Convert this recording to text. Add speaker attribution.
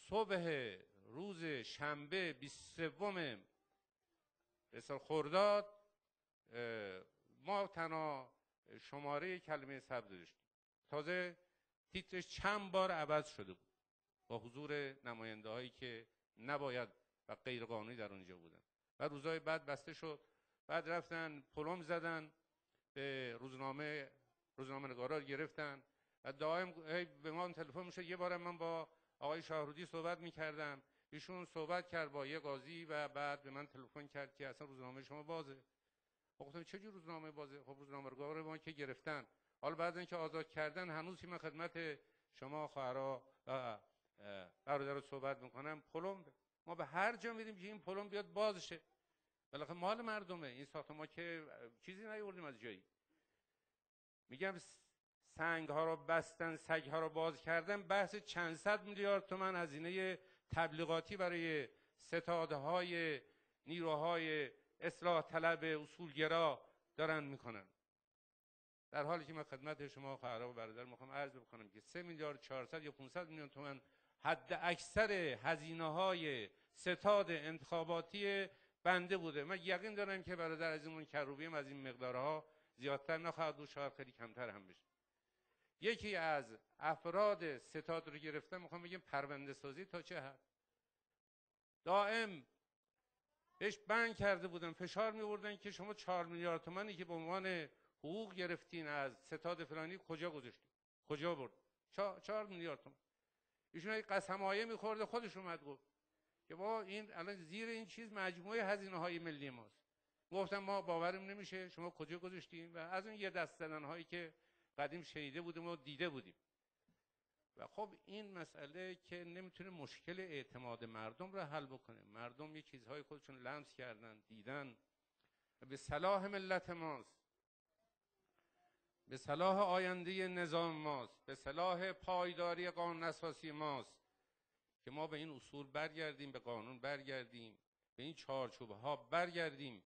Speaker 1: صبح روز شنبه 23 خرداد ما تنها شماره کلمه سبز داشتیم. تازه تیترش چند بار عوض شده بود با حضور نماینده هایی که نباید و غیر قانونی در اونجا بودن و روزهای بعد بسته شد. بعد رفتن پلم زدن به روزنامه نگارا گرفتن و دائم به ما تلفن میشه. یه بارم من با آقای شاهرودی صحبت میکردم، ایشون صحبت کرد با یه قاضی و بعد به من تلفن کرد که اصلا روزنامه شما بازه. گفتم چه جور روزنامه بازه؟ خب روزنامه نگارا ما که گرفتن، حالا بعد اینکه آزاد کردن هنوز که من خدمت شما خواهرا و برادر صحبت میکنم، پلم ما به هر جا میریم که این پلم بیاد باز شه. بالاخره مال مردمه این ساختمان، ما که چیزی نیاوردیم از جایی. میگم سنگ ها رو بستن، سگ ها رو باز کردن، بحث چند صد میلیارد تومان هزینه تبلیغاتی برای ستاده های نیروهای اصلاح طلب اصولگرا دارن میکنن. در حالی که من خدمت شما خواهرا و برادر میخوام عرض بکنم که 3 میلیارد 400 یا 500 میلیون تومان حد اکثر هزینه های ستاد انتخاباتی بنده بوده. من یقین دارم که برادر عزیزمون کروبی هم از این مقدارها زیادتر نخواهد بود، شاید خیلی کمتر هم بشه. یکی از افراد ستاد رو گرفتن، میخوام بگم پرونده سازی تا چه حد. دائم بهش بند کرده بودن، فشار میوردن که شما 4 میلیارد تومانی که به عنوان حقوق گرفتین از ستاد فلانی کجا گذاشتین؟ کجا برد؟ 4 میلیارد تومان. ایشون یک قسم‌هایی میخورده، خودش اومد گفت که ما این الان زیر این چیز مجموعه هزینه‌های ملی ماست. گفتم ما باورم نمیشه شما کجا گذاشتین؟ و از اون یه دست زدن‌هایی که قدیم شنیده بودیم و دیده بودیم. و خب این مسئله که نمیتونه مشکل اعتماد مردم رو حل بکنه. مردم یه چیزهای خودشون لمس کردن، دیدن به صلاح ملت ماست، به صلاح آینده نظام ماست، به صلاح پایداری قانون اساسی ماست که ما به این اصول برگردیم، به قانون برگردیم، به این چارچوب‌ها برگردیم